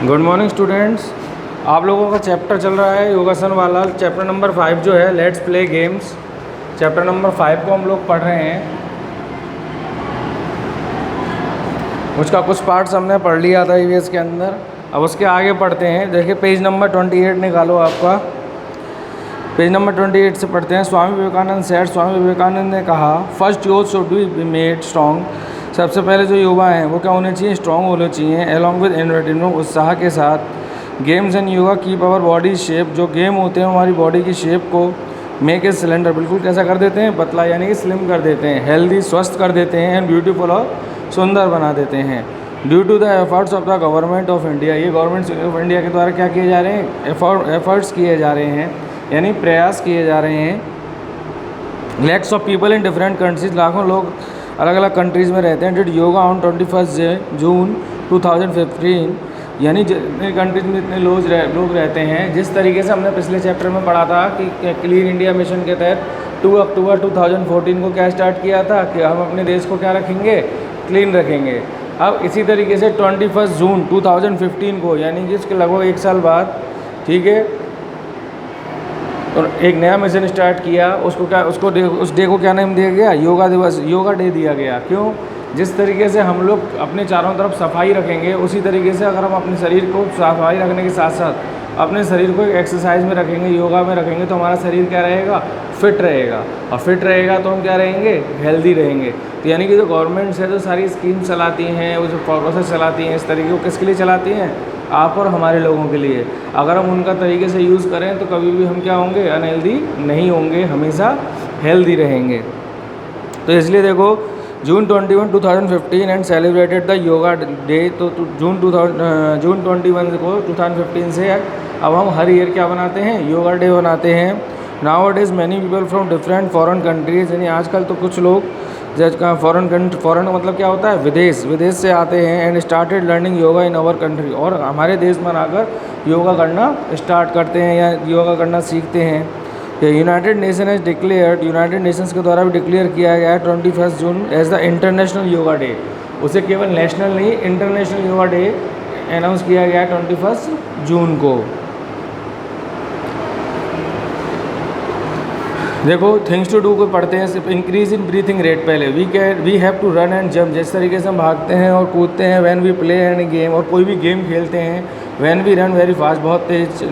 Good morning students. आप लोगों का चैप्टर चल रहा है योगासन वाला। चैप्टर नंबर 5 जो है let's play games, chapter number 5 को हम लोग पढ़ रहे हैं। उसका कुछ पार्ट्स हमने पढ़ लिया था ईवीएस के अंदर। अब उसके आगे पढ़ते हैं। देखिए पेज नंबर 28 निकालो आपका। पेज नंबर 28 से पढ़ते हैं। स्वामी विवेकानंद सेड, स्वामी विवेकानंद ने कहा first youth should be made strong. सबसे पहले जो युवा हैं वो क्या होने चाहिए, स्ट्रॉन्ग होने चाहिए। अलॉन्ग विद इनोवेटिव, उत्साह के साथ। Games and yoga keep our body shape. जो गेम होते हैं हमारी बॉडी की शेप को मेक ए सिलेंडर, बिल्कुल कैसा कर देते हैं, पतला यानी कि स्लिम कर देते हैं। हेल्दी, स्वस्थ कर देते हैं। एंड ब्यूटीफुल, और सुंदर बना देते हैं। Due to the efforts of the government of India, ये गवर्नमेंट ऑफ इंडिया के द्वारा क्या किए जा रहे हैं, एफर्ट्स किए जा रहे हैं, यानी प्रयास किए जा रहे हैं। Lakhs of people in different countries, लाखों लोग अलग अलग कंट्रीज़ में रहते हैं। डिड योगा ऑन 21 जून 2015, यानी जितने कंट्रीज में इतने लोग रहते हैं। जिस तरीके से हमने पिछले चैप्टर में पढ़ा था कि क्लीन इंडिया मिशन के तहत 2 अक्टूबर 2014 को क्या स्टार्ट किया था कि हम अपने देश को क्या रखेंगे, क्लीन रखेंगे। अब इसी तरीके से 21 जून 2015 को, यानी कि इसके लगभग 1 साल बाद, ठीक है, और एक नया मिशन स्टार्ट किया। उस डे को क्या नाम दिया गया, योगा दिवस, योगा डे दिया गया। क्यों? जिस तरीके से हम लोग अपने चारों तरफ सफाई रखेंगे, उसी तरीके से अगर हम अपने शरीर को सफाई रखने के साथ साथ अपने शरीर को एक्सरसाइज में रखेंगे, योगा में रखेंगे, तो हमारा शरीर क्या रहेगा, फिट रहेगा। और फिट रहेगा तो हम क्या रहेंगे, हेल्दी रहेंगे। तो यानी कि जो गवर्नमेंट्स है जो सारी स्कीम चलाती हैं, वो जो प्रोसेस चलाती हैं, इस तरीके को किसके लिए चलाती हैं, आप और हमारे लोगों के लिए। अगर हम उनका तरीके से यूज़ करें तो कभी भी हम क्या होंगे, अनहेल्दी नहीं होंगे, हमेशा हेल्दी रहेंगे। तो इसलिए देखो जून 21 2015 and celebrated the yoga day. तो जून 21 को 2015 से अब हम हर ईयर क्या बनाते हैं, योगा डे बनाते हैं। Now it is many people from different foreign countries, यानी आजकल तो कुछ लोग फॉरेन का मतलब क्या होता है, विदेश से आते हैं। And started learning yoga in our country, और हमारे देश में आकर योगा करना स्टार्ट करते हैं या योगा करना सीखते हैं। United nation has declared, united nations के द्वारा भी डिक्लेयर किया गया है 21 June as the international yoga day. उसे केवल नेशनल नहीं, इंटरनेशनल योगा डे अनाउंस किया गया है 21 जून को। देखो थिंग्स टू डू को पढ़ते हैं। सिर्फ इंक्रीज इन ब्रीथिंग रेट। पहले we have to run and jump, जिस तरीके से हम भागते हैं और कूदते हैं। When we play any game, और कोई भी गेम खेलते हैं। When we run very fast, बहुत तेज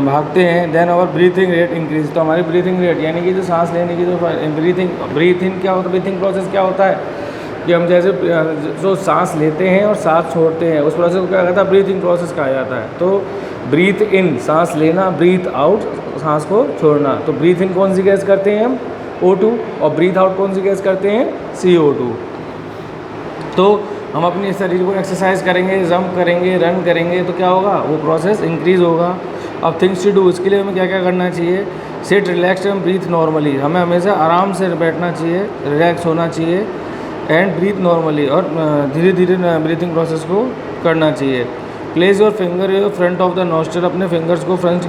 भागते हैं। Then our breathing rate increase, तो हमारी ब्रीथिंग रेट यानी कि जो सांस लेने की जो ब्रीथ इन क्या होता है, ब्रीथिंग प्रोसेस क्या होता है कि हम जैसे जो सांस लेते हैं और सांस छोड़ते हैं, उस प्रोसेस को क्या कहता है, ब्रीथिंग प्रोसेस कहा जाता है। तो ब्रीथ इन सांस लेना, ब्रीथ आउट सांस को छोड़ना। तो ब्रीथ इन कौन सी गैस करते हैं हम, O2, और ब्रीथ आउट कौन सी गैस करते हैं, CO2। तो हम अपने शरीर को एक्सरसाइज करेंगे, जंप करेंगे, रन करेंगे, तो क्या होगा, वो प्रोसेस इंक्रीज़ होगा। अब थिंग्स टू डू, इसके लिए हमें क्या क्या करना चाहिए, sit relax and breathe normally, हमें हमेशा आराम से बैठना चाहिए, रिलैक्स होना चाहिए। एंड ब्रीथ नॉर्मली, और धीरे धीरे ब्रीथिंग प्रोसेस को करना चाहिए। Place your finger your front of the nostril, अपने फिंगर्स को फ्रंट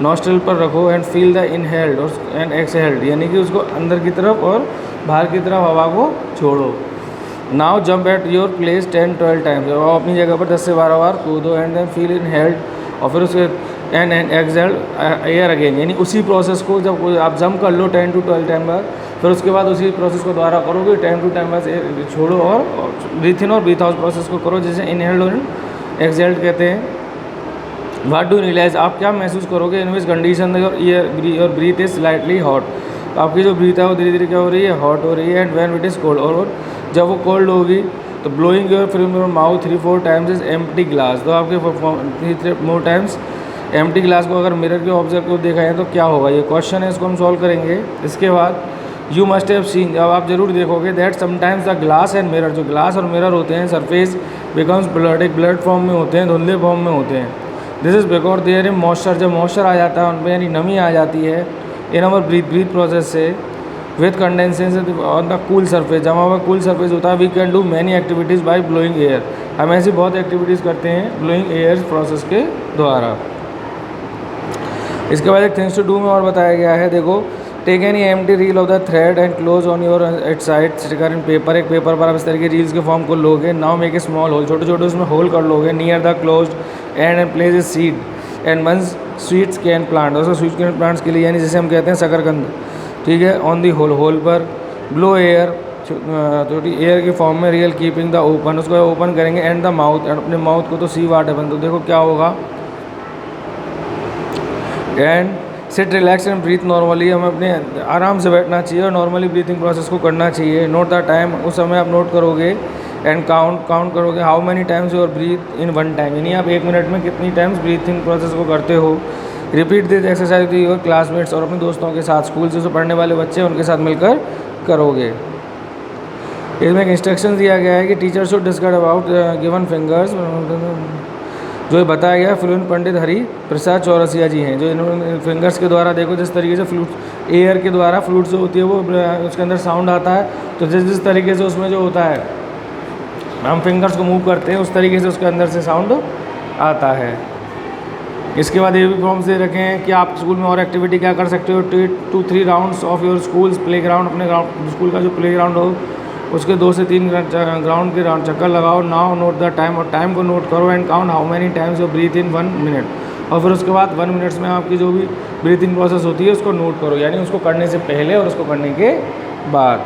नॉस्ट्रल पर रखो। एंड फील द इनहेल्ड और एंड एक्सहेल्ड, यानी कि उसको अंदर की तरफ और बाहर की तरफ हवा को छोड़ो। Now jump at your place 10-12 times, और अपनी जगह पर 10 से 12 बार कूदो। एंड देन फील इनहेल्ड, और फिर उसके एंड एक्सहेल्ड एयर अगेन, यानी उसी प्रोसेस को जब आप जंप कर लो 10 to 12 टाइम बाद, फिर उसके बाद उसी प्रोसेस को दोबारा करोगे 10 to 10 बाद छोड़ो, और ब्रीथ इन और ब्रीथ आउट प्रोसेस को करो, जिसे इनहेल्ड और एक्सहेल्ड कहते हैं। व्हाट डू रियलाइज, आप क्या महसूस करोगे, in which condition your breath is slightly hot, आपकी जो ब्रीथ है वो धीरे धीरे क्या हो रही है, हॉट हो रही है। And when it is cold, और जब वो कोल्ड होगी तो blowing your from your mouth 3-4 times is empty glass, तो आपके 3-4 टाइम्स एम्प्टी ग्लास को अगर मिरर के ऑब्जर्व को देखा है तो क्या होगा, ये क्वेश्चन है, इसको हम सॉल्व करेंगे। इसके बाद यू मस्ट हैव सीन, अब आप जरूर देखोगे that sometimes the glass and mirror, जो ग्लास और मिरर होते हैं सरफेस बिकम्स ब्लड, एक ब्लड फॉर्म में होते हैं, धुंधले फॉर्म में होते हैं। This is because there is moisture, जब मॉइस्चर आ जाता है उन पर, यानी नमी आ जाती है इन अवर ब्रीथ प्रोसेस से। With condensation on the cool surface, जब हमारा कूल सरफेस होता है, we can do many activities by blowing air, हम ऐसी बहुत एक्टिविटीज़ करते हैं ब्लोइंग एयर प्रोसेस के द्वारा। इसके बाद एक थिंग्स टू डू में और बताया गया है। देखो take any empty reel of the thread and close on your at side sticker in paper. एक पेपर पर आप इस तरह के रील्स के फॉर्म को लोगे। Now make a small hole, छोटे छोटे उसमें होल कर लोगे near the close end place a seed and one sweets can plant. दोस्तों स्वीट कैन प्लांट्स के लिए यानी जिसे हम कहते हैं शकरकंद, ठीक है। ऑन दी होल, होल पर ब्लो एयर, छोटी एयर के फॉर्म में रियल कीपिंग द ओपन, उसको ओपन करेंगे एंड द माउथ, अपने माउथ को तो सी वाटर बंद। तो देखो क्या होगा, and sit relax and breathe normally, हमें अपने आराम से बैठना चाहिए और नॉर्मली ब्रीथिंग प्रोसेस को करना चाहिए। नोट द टाइम, उस समय आप नोट करोगे एंड काउंट करोगे how many times your breathe in one time, यानी आप 1 मिनट में कितनी टाइम्स ब्रीथिंग प्रोसेस को करते हो। Repeat this exercise with your classmates, और अपने दोस्तों के साथ, स्कूल से जो पढ़ने वाले बच्चे हैं उनके साथ मिलकर करोगे। इसमें एक इंस्ट्रक्शन दिया गया है कि teacher should discuss about given fingers, जो ये बताया गया फ्लूएंट पंडित हरि प्रसाद चौरसिया जी हैं, जो इन्होंने फिंगर्स के द्वारा देखो जिस तरीके से फ्लूट एयर के द्वारा फ्लूट जो होती है वो उसके अंदर साउंड आता है, तो जिस तरीके से उसमें जो होता है हम फिंगर्स को मूव करते हैं उस तरीके से उसके अंदर से साउंड आता है। इसके बाद ये भी फॉर्म्स दे रखे हैं कि आप स्कूल में और एक्टिविटी क्या कर सकते हो। 2-3 rounds of your schools play ground, अपने स्कूल का जो प्ले ग्राउंड हो उसके 2 से 3 ग्राउंड के चक्कर लगाओ। नाउ नोट द टाइम, और टाइम को नोट करो and count how many times you breathe in 1 minute, और फिर उसके बाद 1 मिनट्स में आपकी जो भी ब्रीथिंग प्रोसेस होती है उसको नोट करो, यानी उसको करने से पहले और उसको करने के बाद।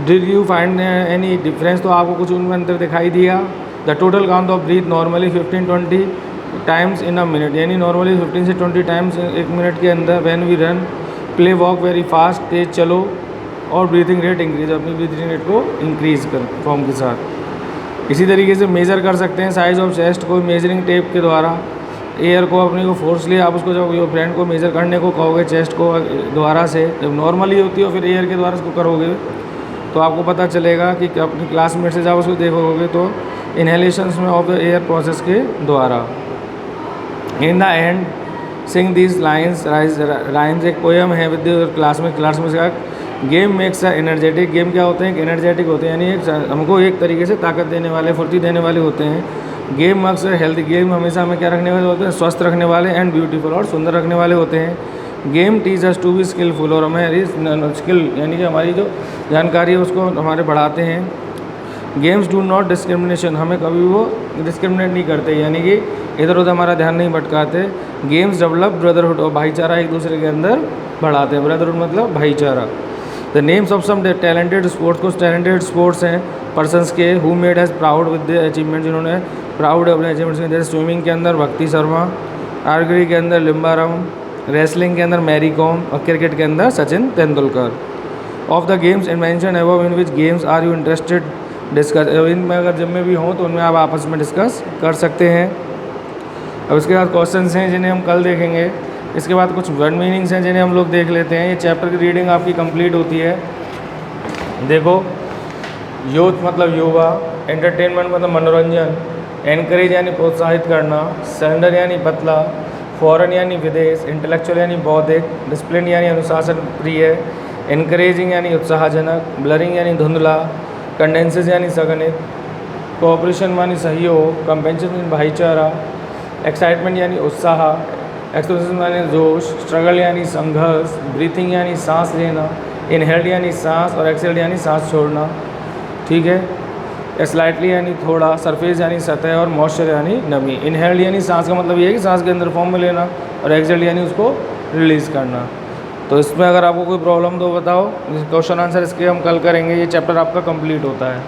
Did you find any difference, तो आपको कुछ उनमें अंतर दिखाई दिया। The total count of breath normally 15-20 times in a minute, यानी नॉर्मली 15 से 20 टाइम्स 1 मिनट के अंदर। When we run, play, walk very fast, तेज चलो, और ब्रीथिंग रेट इंक्रीज, अपनी ब्रीथिंग रेट को इंक्रीज कर फॉर्म के साथ। इसी तरीके से मेज़र कर सकते हैं साइज़ ऑफ चेस्ट को मेजरिंग टेप के द्वारा। एयर को अपने को फोर्सली आप उसको जब योर फ्रेंड को मेज़र करने को कहोगे चेस्ट को द्वारा से, जब नॉर्मली होती है फिर एयर के द्वारा उसको करोगे तो आपको पता चलेगा कि अपनी क्लासमेट से जब उसको देखोगे तो इनहेलेशंस में ऑफ द एयर प्रोसेस के द्वारा। In the end Singh these lines, rhymes एक पोएम है विद क्लासमेट का। गेम मेक्स एनर्जेटिक, गेम क्या होते हैं, एनर्जेटिक होते हैं, यानी हमको एक तरीके से ताकत देने वाले, फुर्ती देने वाले होते हैं। गेम मक्स हेल्थी, गेम हमेशा हमें क्या रखने वाले होते हैं, स्वस्थ रखने वाले, एंड ब्यूटीफुल, और सुंदर रखने वाले होते हैं। Game teach us to be skillful, और हमारी स्किल यानी कि हमारी जो जानकारी है उसको हमारे बढ़ाते हैं। गेम्स डू नॉट डिस्क्रिमिनेशन, हमें कभी वो डिस्क्रिमिनेट नहीं करते, यानी कि इधर उधर हमारा ध्यान नहीं भटकाते। गेम्स डेवलप ब्रदरहुड, और भाईचारा एक दूसरे के अंदर बढ़ाते हैं। ब्रदरहुड मतलब भाईचारा। The names of some talented sports, कुछ टैलेंटेड स्पोर्ट्स हैं पर्सनस के, who made has proud with the achievement, जिन्होंने प्राउड अपने अचीवमेंट्स के, जैसे स्विमिंग के अंदर भक्ति शर्मा, आर्चरी के अंदर लिम्बाराम, रेसलिंग के अंदर मैरी कॉम, और क्रिकेट के अंदर Sachin Tendulkar. Of the games invention above, in which games are you interested discuss, इनमें अगर जिनमें भी हों तो उनमें आप आपस में डिस्कस कर सकते हैं। अब इसके बाद क्वेश्चंस हैं जिन्हें हम कल देखेंगे। इसके बाद कुछ वर्ड मीनिंग्स हैं जिन्हें हम लोग देख लेते हैं। ये चैप्टर की रीडिंग आपकी कंप्लीट होती है। देखो, यूथ मतलब युवा, एंटरटेनमेंट मतलब मनोरंजन, एनकरेज यानी प्रोत्साहित करना, सरेंडर यानी बदला, फॉरेन यानी विदेश, इंटेलेक्चुअल यानी बौद्धिक, डिसिप्लिन यानी अनुशासन प्रिय, एनकरेजिंग यानी उत्साहजनक, ब्लरिंग यानी धुंधला, कंडेंसेस यानी संघनित, कोऑपरेशन यानी सहयोग, कंपेंसेशन यानी भाईचारा, एक्साइटमेंट यानी उत्साह, एक्सप्रेशन यानी जोश, स्ट्रगल यानी संघर्ष, ब्रीथिंग यानी सांस लेना, इनहेल्ड यानी सांस, और एक्सहेल्ड यानी सांस छोड़ना, ठीक है। स्लाइटली यानी थोड़ा, सरफेस यानी सतह, और मॉइस्चर यानी नमी। इनहेल्ड यानी सांस का मतलब ये है कि सांस के अंदर फॉर्म में लेना, और एक्सहेल्ड यानी उसको रिलीज़ करना। तो इसमें अगर आपको कोई प्रॉब्लम तो बताओ, क्वेश्चन आंसर इसके हम कल करेंगे। ये चैप्टर आपका कंप्लीट होता है।